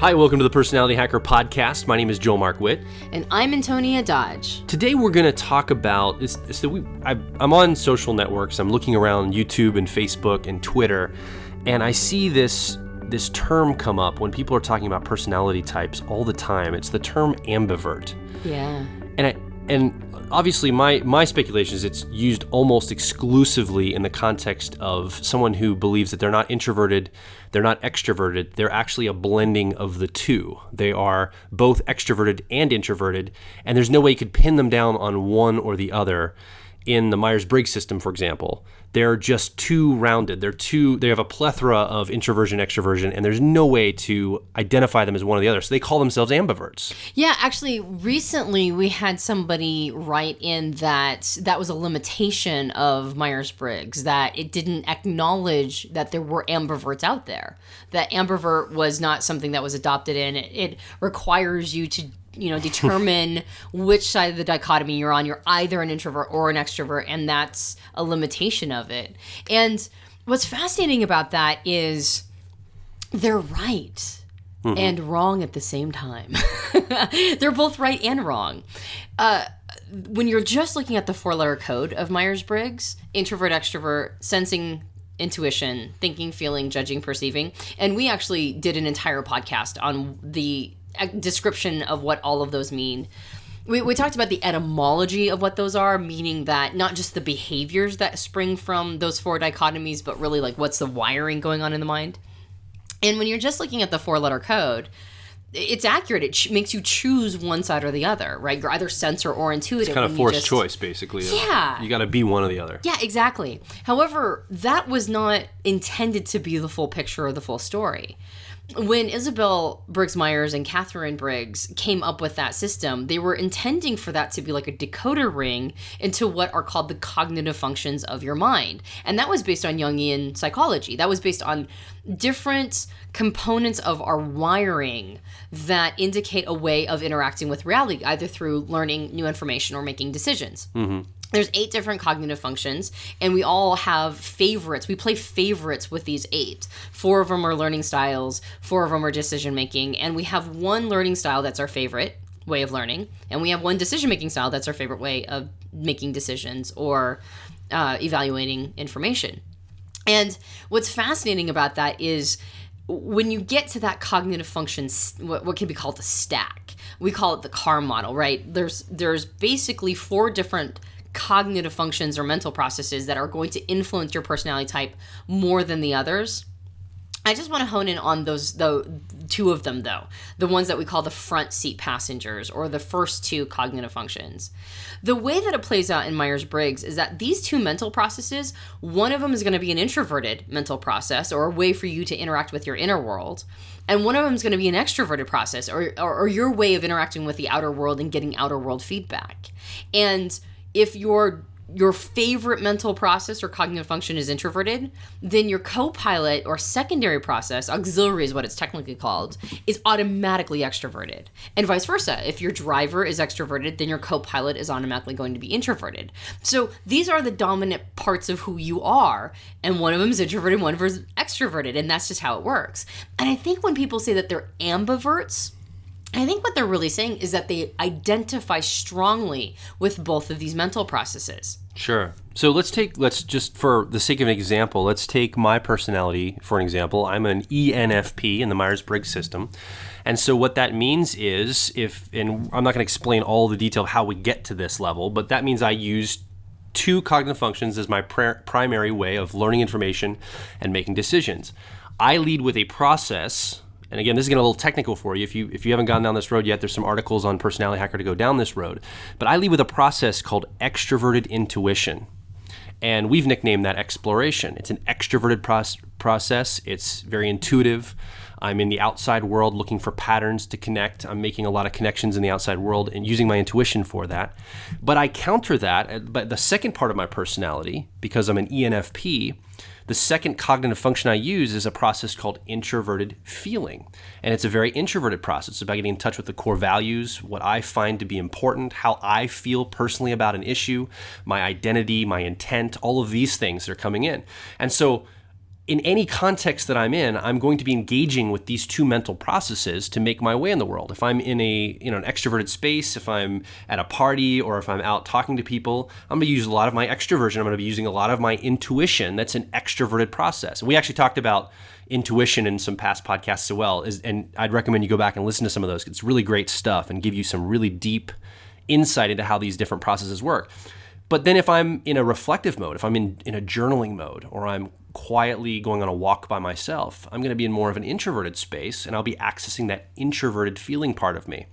Hi, welcome to the Personality Hacker Podcast. My name is Joel Mark-Witt. And I'm Antonia Dodge. Today we're going to talk about, I'm on social networks, I'm looking around YouTube and Facebook and Twitter, and I see this term come up when people are talking about personality types all the time. It's the term ambivert. Yeah. And obviously my speculation is it's used almost exclusively in the context of someone who believes that they're not introverted, they're not extroverted, they're actually a blending of the two. They are both extroverted and introverted, and there's no way you could pin them down on one or the other. In the Myers-Briggs system, for example, they're just too rounded. They have a plethora of introversion, extroversion, and there's no way to identify them as one or the other. So they call themselves ambiverts. Yeah, actually, recently we had somebody write in that was a limitation of Myers-Briggs, that it didn't acknowledge that there were ambiverts out there. That ambivert was not something that was adopted in. It requires you to determine which side of the dichotomy you're on. You're either an introvert or an extrovert, and that's a limitation of it. And what's fascinating about that is they're right and wrong at the same time. They're both right and wrong. When you're just looking at the four-letter code of Myers-Briggs, introvert, extrovert, sensing, intuition, thinking, feeling, judging, perceiving, and we actually did an entire podcast on the description of what all of those mean. We talked about the etymology of what those are, meaning that not just the behaviors that spring from those four dichotomies, but really like what's the wiring going on in the mind. And when you're just looking at the four-letter code, it's accurate. It makes you choose one side or the other, right? You're either sensor or intuitive. It's kind of forced choice, basically. Yeah. You got to be one or the other. Yeah, exactly. However, that was not intended to be the full picture or the full story. When Isabel Briggs Myers and Catherine Briggs came up with that system, they were intending for that to be like a decoder ring into what are called the cognitive functions of your mind. And that was based on Jungian psychology. That was based on different components of our wiring that indicate a way of interacting with reality, either through learning new information or making decisions. Mm-hmm. There's 8 different cognitive functions, and we all have favorites. We play favorites with these 8. 4 of them are learning styles, 4 of them are decision-making, and we have one learning style that's our favorite way of learning, and we have one decision-making style that's our favorite way of making decisions or evaluating information. And what's fascinating about that is when you get to that cognitive function, what can be called a stack, we call it the car model, right? There's basically 4 different cognitive functions or mental processes that are going to influence your personality type more than the others. I just want to hone in on the 2 of them, though, the ones that we call the front seat passengers, or the first 2 cognitive functions. The way that it plays out in Myers-Briggs is that these 2 mental processes, one of them is going to be an introverted mental process, or a way for you to interact with your inner world, and one of them is going to be an extroverted process, or your way of interacting with the outer world and getting outer world feedback. And if your favorite mental process or cognitive function is introverted, then your co-pilot or secondary process, auxiliary is what it's technically called, is automatically extroverted. And vice versa. If your driver is extroverted, then your co-pilot is automatically going to be introverted. So these are the dominant parts of who you are, and one of them is introverted, one of them is extroverted, and that's just how it works. And I think when people say that they're ambiverts, I think what they're really saying is that they identify strongly with both of these mental processes. Sure. So let's just for the sake of an example, let's take my personality for an example. I'm an ENFP in the Myers-Briggs system. And so what that means is and I'm not going to explain all the detail of how we get to this level, but that means I use 2 cognitive functions as my primary way of learning information and making decisions. I lead with a process. And again, this is getting a little technical for you. If you haven't gone down this road yet, there's some articles on Personality Hacker to go down this road. But I lead with a process called extroverted intuition. And we've nicknamed that exploration. It's an extroverted process. It's very intuitive. I'm in the outside world looking for patterns to connect. I'm making a lot of connections in the outside world and using my intuition for that. But I counter that, but the second part of my personality, because I'm an ENFP, the second cognitive function I use is a process called introverted feeling. And it's a very introverted process. It's about getting in touch with the core values, what I find to be important, how I feel personally about an issue, my identity, my intent, all of these things that are coming in. And so in any context that I'm in, I'm going to be engaging with these two mental processes to make my way in the world. If I'm in an extroverted space, if I'm at a party, or if I'm out talking to people, I'm going to use a lot of my extroversion. I'm going to be using a lot of my intuition. That's an extroverted process. We actually talked about intuition in some past podcasts as well, and I'd recommend you go back and listen to some of those. It's really great stuff and give you some really deep insight into how these different processes work. But then if I'm in a reflective mode, if I'm in a journaling mode, or I'm quietly going on a walk by myself, I'm going to be in more of an introverted space, and I'll be accessing that introverted feeling part of me.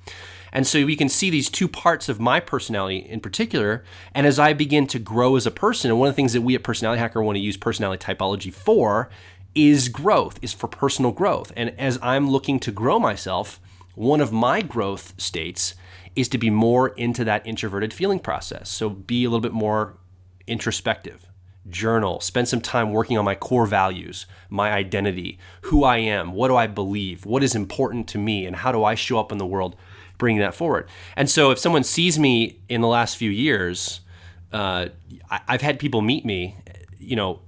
And so we can see these two parts of my personality in particular. And as I begin to grow as a person, and one of the things that we at Personality Hacker want to use personality typology for is growth, is for personal growth. And as I'm looking to grow myself, one of my growth states is to be more into that introverted feeling process. So be a little bit more introspective, journal, spend some time working on my core values, my identity, who I am, what do I believe, what is important to me, and how do I show up in the world, bringing that forward. And so if someone sees me in the last few years, I've had people meet me,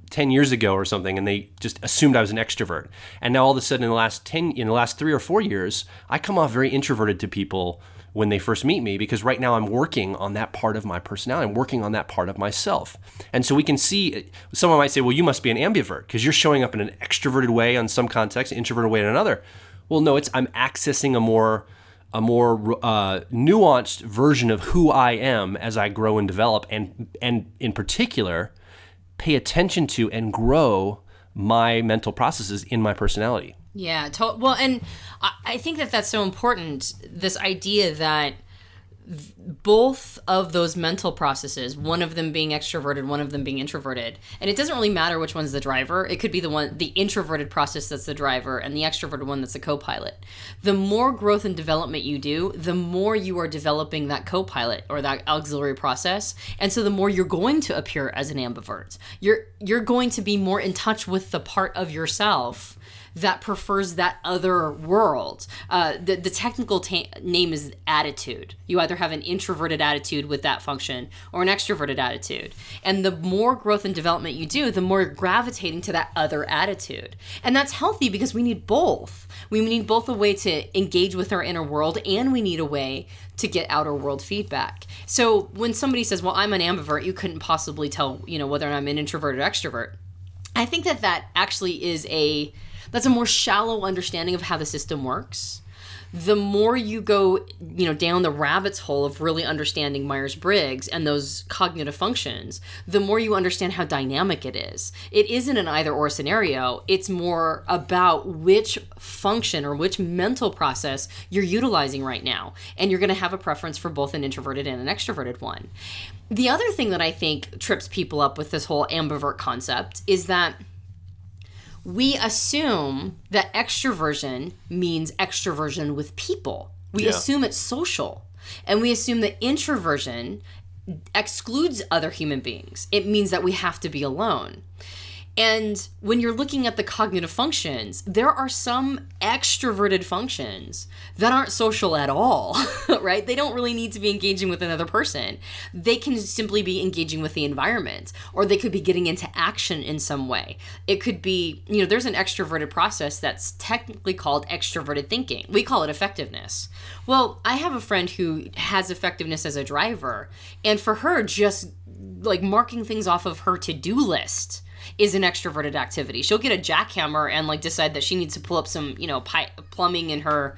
10 years ago or something, and they just assumed I was an extrovert. And now all of a sudden in the last 3 or 4 years, I come off very introverted to people when they first meet me, because right now I'm working on that part of my personality. I'm working on that part of myself. And so we can see, someone might say, well, you must be an ambivert because you're showing up in an extroverted way on some context, an introverted way in another. Well, no, I'm accessing a more nuanced version of who I am as I grow and develop, and in particular, pay attention to and grow my mental processes in my personality. Yeah. Well, and I think that that's so important, this idea that both of those mental processes, one of them being extroverted, one of them being introverted, and it doesn't really matter which one's the driver. It could be the introverted process that's the driver and the extroverted one that's the co-pilot. The more growth and development you do, the more you are developing that co-pilot or that auxiliary process, and so the more you're going to appear as an ambivert. You're going to be more in touch with the part of yourself that prefers that other world. The technical name is attitude. You either have an introverted attitude with that function or an extroverted attitude. And the more growth and development you do, the more you're gravitating to that other attitude. And that's healthy because we need both. We need both a way to engage with our inner world, and we need a way to get outer world feedback. So when somebody says, well, I'm an ambivert, you couldn't possibly tell, whether I'm an introvert or extrovert. I think that actually is that's a more shallow understanding of how the system works. The more you go, down the rabbit's hole of really understanding Myers-Briggs and those cognitive functions, the more you understand how dynamic it is. It isn't an either-or scenario. It's more about which function or which mental process you're utilizing right now. And you're going to have a preference for both an introverted and an extroverted one. The other thing that I think trips people up with this whole ambivert concept is that we assume that extroversion means extroversion with people. We assume it's social. And we assume that introversion excludes other human beings. It means that we have to be alone. And when you're looking at the cognitive functions, there are some extroverted functions that aren't social at all, right? They don't really need to be engaging with another person. They can simply be engaging with the environment, or they could be getting into action in some way. It could be, there's an extroverted process that's technically called extroverted thinking. We call it effectiveness. Well, I have a friend who has effectiveness as a driver, and for her, just like marking things off of her to-do list is an extroverted activity. She'll get a jackhammer and decide that she needs to pull up some, plumbing in her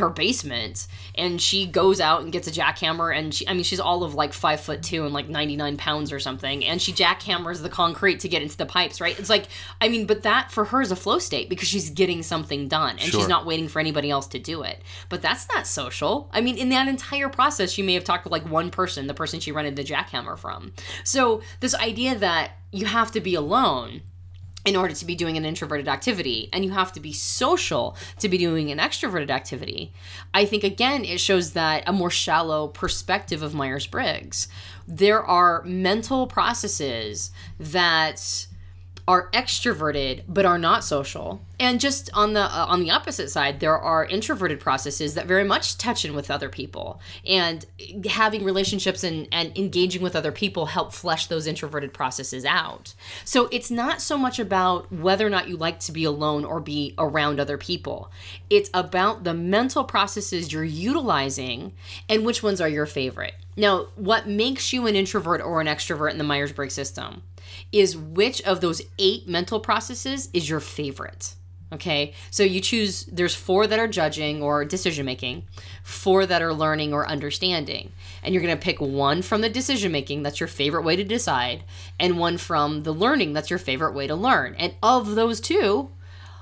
basement, and she goes out and gets a jackhammer, and she's all of 5'2" and 99 pounds or something, and she jackhammers the concrete to get into the pipes, right? It's but that for her is a flow state because she's getting something done, and she's not waiting for anybody else to do it. But that's not social. In that entire process, she may have talked to one person, the person she rented the jackhammer from. So this idea that you have to be alone in order to be doing an introverted activity, and you have to be social to be doing an extroverted activity, I think, again, it shows that a more shallow perspective of Myers-Briggs. There are mental processes that are extroverted but are not social. And just on the opposite side, there are introverted processes that very much touch in with other people, and having relationships and engaging with other people help flesh those introverted processes out. So it's not so much about whether or not you like to be alone or be around other people. It's about the mental processes you're utilizing and which ones are your favorite. Now, what makes you an introvert or an extrovert in the Myers-Briggs system is which of those 8 mental processes is your favorite. Okay, so you choose, there's 4 that are judging or decision making, 4 that are learning or understanding. And you're going to pick 1 from the decision making, that's your favorite way to decide, and 1 from the learning, that's your favorite way to learn. And of those 2,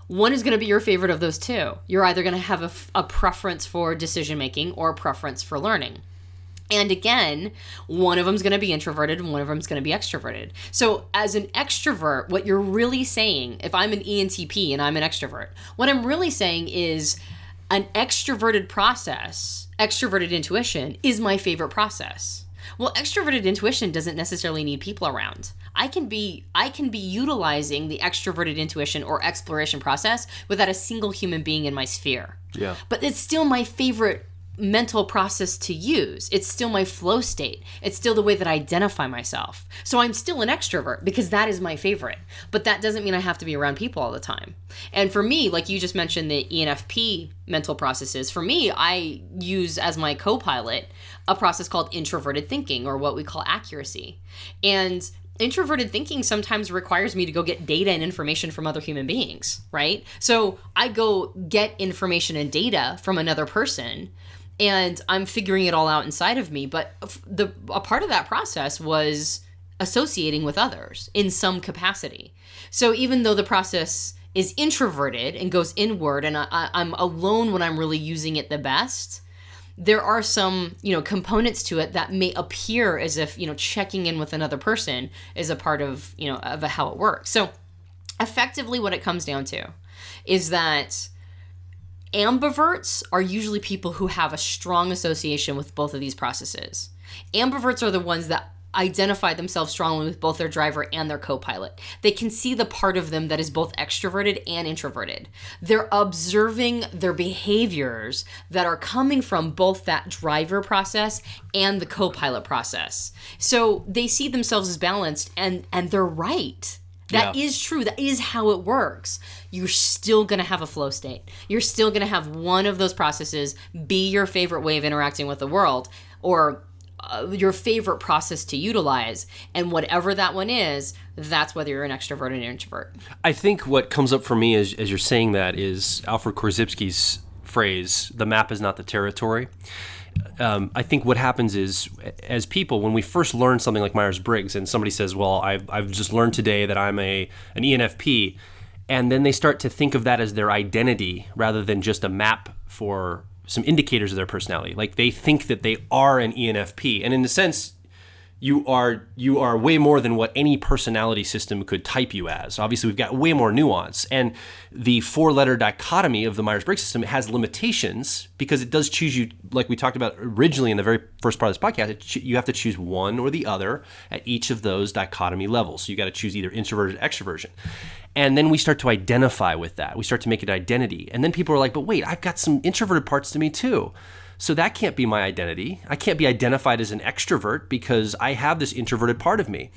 1 is going to be your favorite of those 2. You're either going to have a preference for decision making or a preference for learning. And again, 1 of them is going to be introverted and 1 of them is going to be extroverted. So as an extrovert, what you're really saying, if I'm an ENTP and I'm an extrovert, what I'm really saying is an extroverted process, extroverted intuition, is my favorite process. Well, extroverted intuition doesn't necessarily need people around. I can be utilizing the extroverted intuition or exploration process without a single human being in my sphere. Yeah. But it's still my favorite mental process to use. It's still my flow state. It's still the way that I identify myself. So I'm still an extrovert because that is my favorite. But that doesn't mean I have to be around people all the time. And for me, like you just mentioned, the ENFP mental processes, for me, I use as my co-pilot a process called introverted thinking, or what we call accuracy. And introverted thinking sometimes requires me to go get data and information from other human beings, right? So I go get information and data from another person, and I'm figuring it all out inside of me. But a part of that process was associating with others in some capacity. So even though the process is introverted and goes inward, and I'm alone when I'm really using it the best, there are some, components to it that may appear as if, checking in with another person is a part of, of how it works. So effectively what it comes down to is that ambiverts are usually people who have a strong association with both of these processes. Ambiverts are the ones that identify themselves strongly with both their driver and their co-pilot. They can see the part of them that is both extroverted and introverted. They're observing their behaviors that are coming from both that driver process and the co-pilot process. So they see themselves as balanced, and they're right. That is true. That is how it works. You're still going to have a flow state. You're still going to have one of those processes be your favorite way of interacting with the world, or your favorite process to utilize. And whatever that one is, that's whether you're an extrovert or an introvert. I think what comes up for me as you're saying that is Alfred Korzybski's phrase, "the map is not the territory." I think what happens is, as people, when we first learn something like Myers-Briggs, and somebody says, well, I've just learned today that I'm an ENFP, and then they start to think of that as their identity rather than just a map for some indicators of their personality. Like, they think that they are an ENFP, and in a sense, you are way more than what any personality system could type you as. Obviously, we've got way more nuance. And the 4-letter dichotomy of the Myers-Briggs system has limitations because it does choose you, like we talked about originally in the very first part of this podcast, you have to choose one or the other at each of those dichotomy levels. So you got to choose either introversion or extroversion. And then we start to identify with that. We start to make it identity. And then people are like, but wait, I've got some introverted parts to me too. So that can't be my identity. I can't be identified as an extrovert because I have this introverted part of me.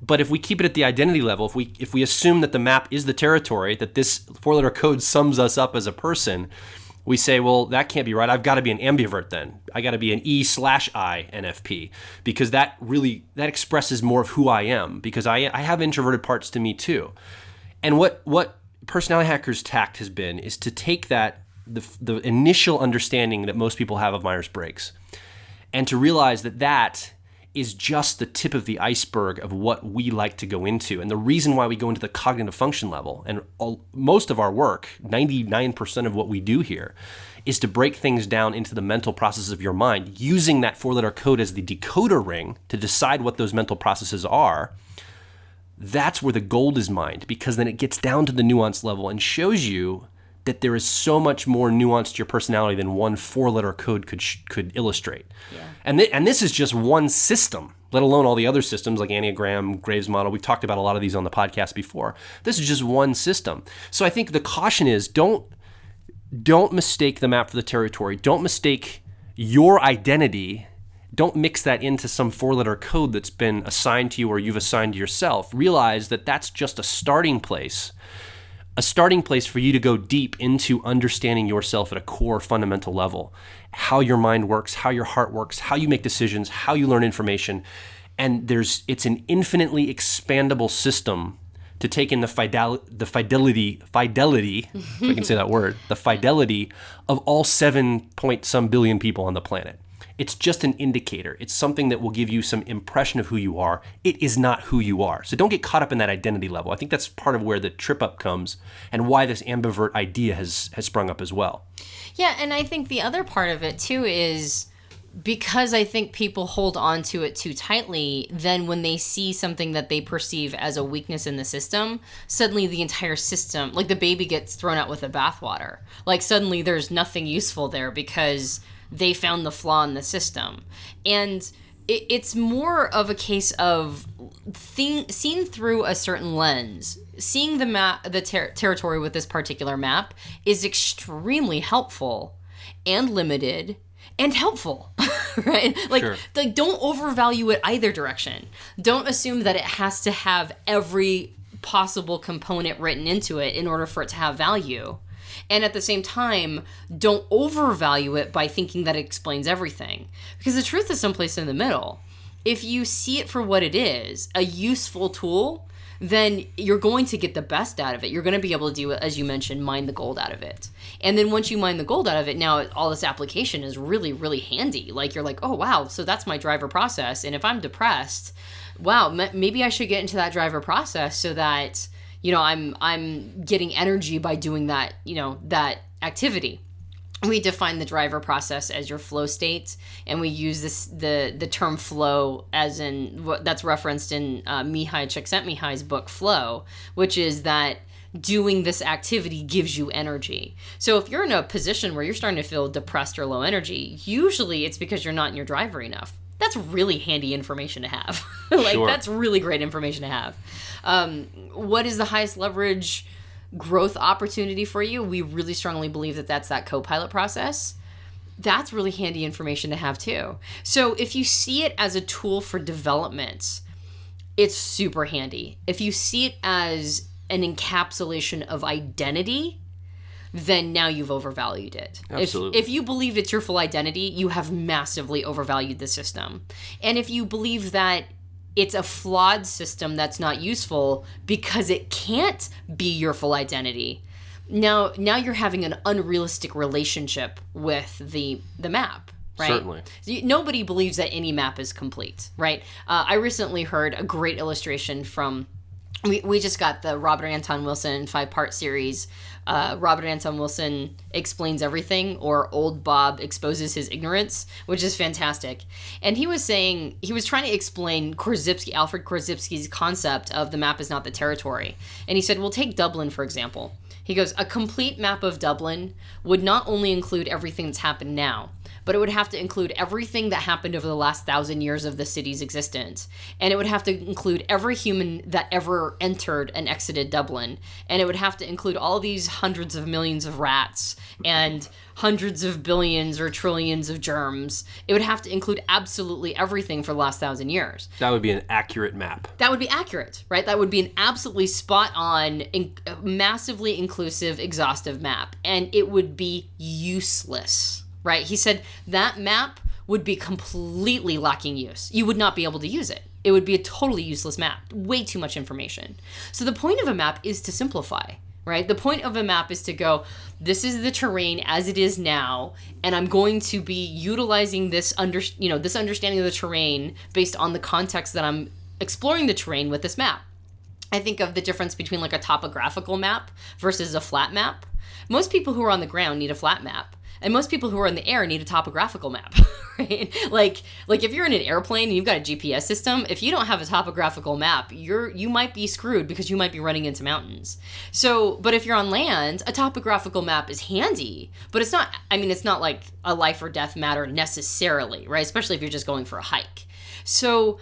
But if we keep it at the identity level, if we assume that the map is the territory, that this 4-letter code sums us up as a person, we say, well, that can't be right. I've got to be an ambivert then. I got to be an E/I NFP because that expresses more of who I am, because I have introverted parts to me too. And what Personality Hackers tact has been is to take that, the initial understanding that most people have of Myers-Briggs, and to realize that that is just the tip of the iceberg of what we like to go into. And the reason why we go into the cognitive function level, and most of our work, 99% of what we do here, is to break things down into the mental processes of your mind, using that 4-letter code as the decoder ring to decide what those mental processes are. That's where the gold is mined, because then it gets down to the nuance level and shows you that there is so much more nuance to your personality than one 4-letter code could illustrate. Yeah. And this is just one system. let alone all the other systems like Enneagram, Graves model. We've talked about a lot of these on the podcast before. This is just one system. So I think the caution is don't mistake the map for the territory. Don't mistake your identity. Don't mix that into some 4-letter code that's been assigned to you or you've assigned to yourself. Realize that that's just a starting place for you to go deep into understanding yourself at a core fundamental level, how your mind works, how your heart works, how you make decisions, how you learn information. And it's an infinitely expandable system to take in the fidelity, if I can say that word, the fidelity of all 7-point-some billion people on the planet. It's just an indicator. It's something that will give you some impression of who you are. It is not who you are. So don't get caught up in that identity level. I think that's part of where the trip up comes and why this ambivert idea has sprung up as well. Yeah, and I think the other part of it too is because I think people hold on to it too tightly, then when they see something that they perceive as a weakness in the system, suddenly the entire system, like the baby gets thrown out with the bathwater. Like suddenly there's nothing useful there because they found the flaw in the system. And it's more of a case of seen through a certain lens. Seeing the map, the territory with this particular map is extremely helpful and limited and helpful, right? Like don't overvalue it either direction. Don't assume that it has to have every possible component written into it in order for it to have value. And at the same time, don't overvalue it by thinking that it explains everything. Because the truth is someplace in the middle. If you see it for what it is, a useful tool, then you're going to get the best out of it. You're going to be able to do, as you mentioned, mine the gold out of it. And then once you mine the gold out of it, now all this application is really, really handy. Like you're like, oh, wow, so that's my driver process. And if I'm depressed, wow, maybe I should get into that driver process so that I'm getting energy by doing that, that activity. We define the driver process as your flow state, and we use the term flow as in what that's referenced in Csikszentmihalyi's book Flow, which is that doing this activity gives you energy. So if you're in a position where you're starting to feel depressed or low energy, usually it's because you're not in your driver enough. That's really handy information to have. That's really great information to have. What is the highest leverage growth opportunity for you? We really strongly believe that that's that co-pilot process. That's really handy information to have too. So if you see it as a tool for development, it's super handy. If you see it as an encapsulation of identity, then now you've overvalued it. Absolutely. If you believe it's your full identity, you have massively overvalued the system. And if you believe that it's a flawed system that's not useful because it can't be your full identity, now you're having an unrealistic relationship with the map. Right? Certainly. Nobody believes that any map is complete, right? I recently heard a great illustration from we just got the Robert Anton Wilson 5-part series. Robert Anton Wilson Explains Everything, or Old Bob Exposes His Ignorance, which is fantastic. And he was trying to explain Alfred Korzybski's concept of the map is not the territory. And he said, well, take Dublin, for example. He goes, a complete map of Dublin would not only include everything that's happened now, but it would have to include everything that happened over the last 1,000 years of the city's existence. And it would have to include every human that ever entered and exited Dublin. And it would have to include all these hundreds of millions of rats and hundreds of billions or trillions of germs. It would have to include absolutely everything for the last 1,000 years. That would be an accurate map. That would be accurate, right? That would be an absolutely spot on, massively inclusive, exhaustive map. And it would be useless. Right? He said that map would be completely lacking use. You would not be able to use it. It would be a totally useless map. Way too much information. So the point of a map is to simplify, right? The point of a map is to go, this is the terrain as it is now, and I'm going to be utilizing this understanding of the terrain based on the context that I'm exploring the terrain with this map. I think of the difference between like a topographical map versus a flat map. Most people who are on the ground need a flat map. And most people who are in the air need a topographical map, right? Like if you're in an airplane and you've got a GPS system, if you don't have a topographical map, you might be screwed because you might be running into mountains. So, but if you're on land, a topographical map is handy, but it's not like a life or death matter necessarily, right? Especially if you're just going for a hike. So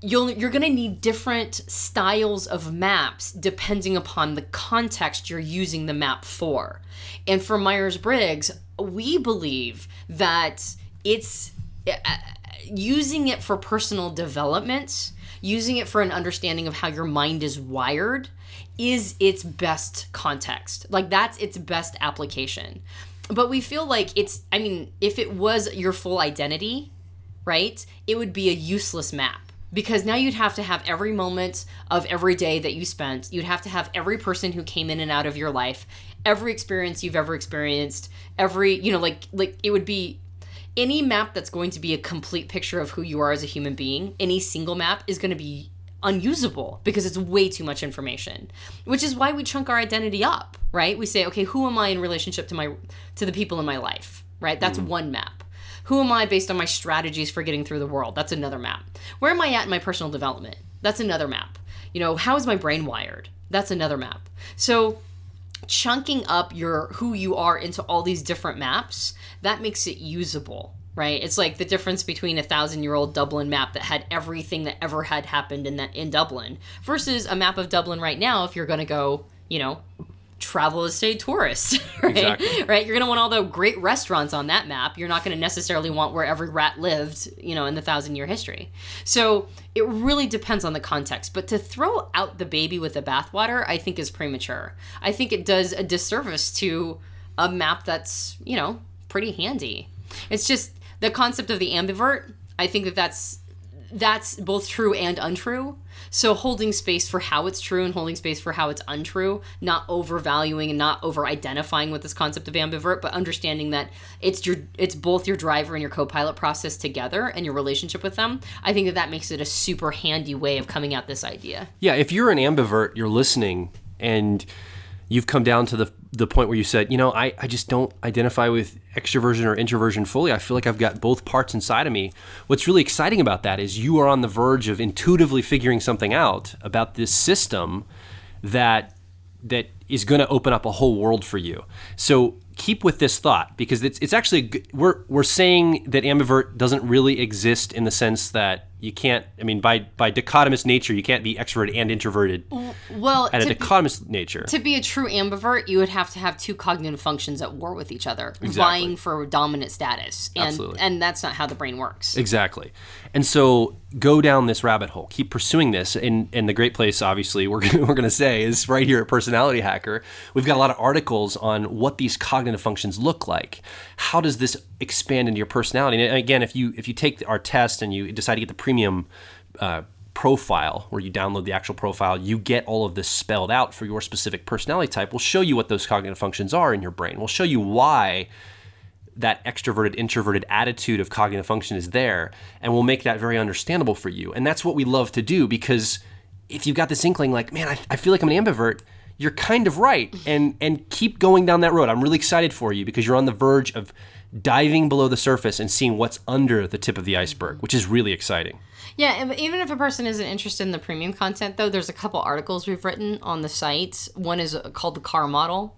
you're going to need different styles of maps depending upon the context you're using the map for. And for Myers-Briggs, we believe that it's using it for personal development, using it for an understanding of how your mind is wired, is its best context. Like, that's its best application. But we feel like if it was your full identity, right, it would be a useless map. Because now you'd have to have every moment of every day that you spent. You'd have to have every person who came in and out of your life, every experience you've ever experienced, every, like it would be any map that's going to be a complete picture of who you are as a human being. Any single map is going to be unusable because it's way too much information, which is why we chunk our identity up, right? We say, okay, who am I in relationship to the people in my life, right? That's one map. Who am I based on my strategies for getting through the world? That's another map. Where am I at in my personal development? That's another map. How is my brain wired? That's another map. So chunking up who you are into all these different maps, that makes it usable, right? It's like the difference between 1,000-year-old Dublin map that had everything that ever had happened in Dublin versus a map of Dublin right now if you're going to go, travel as, say, tourists, right? Exactly. Right? You're going to want all the great restaurants on that map. You're not going to necessarily want where every rat lived, in the 1,000-year history. So it really depends on the context. But to throw out the baby with the bathwater, I think is premature. I think it does a disservice to a map that's, pretty handy. It's just the concept of the ambivert. I think that's both true and untrue. So holding space for how it's true and holding space for how it's untrue, not overvaluing and not over-identifying with this concept of ambivert, but understanding that it's both your driver and your co-pilot process together and your relationship with them. I think that makes it a super handy way of coming at this idea. Yeah, if you're an ambivert, you're listening, and you've come down to the point where you said, I just don't identify with extroversion or introversion fully. I feel like I've got both parts inside of me. What's really exciting about that is you are on the verge of intuitively figuring something out about this system that is going to open up a whole world for you. So keep with this thought, because it's actually, we're saying that ambivert doesn't really exist in the sense that you can't, by dichotomous nature, you can't be extroverted and introverted. Well, at a dichotomous nature. To be a true ambivert, you would have to have two cognitive functions at war with each other, Exactly. vying for dominant status. Absolutely. And that's not how the brain works. Exactly. And so go down this rabbit hole. Keep pursuing this. And the great place, obviously, we're going to say is right here at Personality Hacker. We've got a lot of articles on what these cognitive functions look like. How does this expand into your personality? And again, if you take our test and you decide to get the premium profile, where you download the actual profile, you get all of this spelled out for your specific personality type. We'll show you what those cognitive functions are in your brain. We'll show you why that extroverted, introverted attitude of cognitive function is there, and we'll make that very understandable for you. And that's what we love to do, because if you've got this inkling like, man, I feel like I'm an ambivert, you're kind of right, and keep going down that road. I'm really excited for you because you're on the verge of diving below the surface and seeing what's under the tip of the iceberg, which is really exciting. Yeah, and even if a person isn't interested in the premium content, though, there's a couple articles we've written on the site. One is called The Car Model,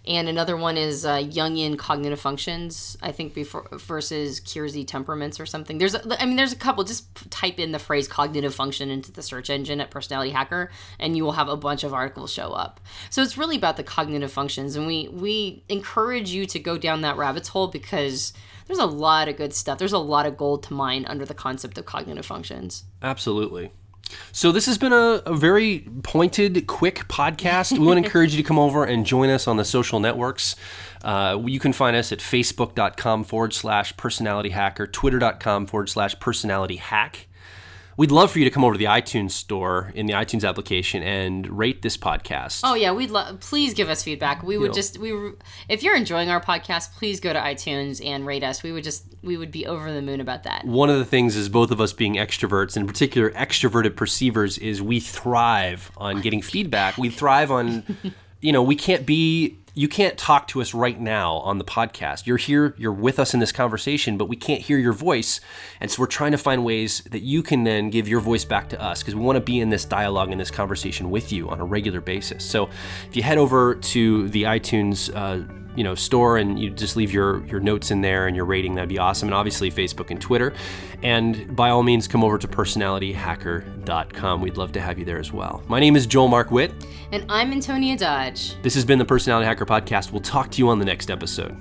and another one is Jungian Cognitive Functions, I think, versus Kiersey Temperaments or something. There's a couple. Just type in the phrase cognitive function into the search engine at Personality Hacker, and you will have a bunch of articles show up. So it's really about the cognitive functions, and we encourage you to go down that rabbit hole because there's a lot of good stuff. There's a lot of gold to mine under the concept of cognitive functions. Absolutely. So this has been a very pointed, quick podcast. We want to encourage you to come over and join us on the social networks. You can find us at facebook.com/personalityhacker, twitter.com/personalityhack. We'd love for you to come over to the iTunes store in the iTunes application and rate this podcast. Oh yeah, please give us feedback. If you're enjoying our podcast, please go to iTunes and rate us. We would be over the moon about that. One of the things is both of us being extroverts, and in particular extroverted perceivers, is we thrive on getting feedback. We thrive on, you can't talk to us right now on the podcast. You're here, you're with us in this conversation, but we can't hear your voice. And so we're trying to find ways that you can then give your voice back to us, because we want to be in this dialogue and this conversation with you on a regular basis. So if you head over to the iTunes store and you just leave your notes in there and your rating, that'd be awesome. And obviously Facebook and Twitter. And by all means, come over to personalityhacker.com. We'd love to have you there as well. My name is Joel Mark Witt. And I'm Antonia Dodge. This has been the Personality Hacker Podcast. We'll talk to you on the next episode.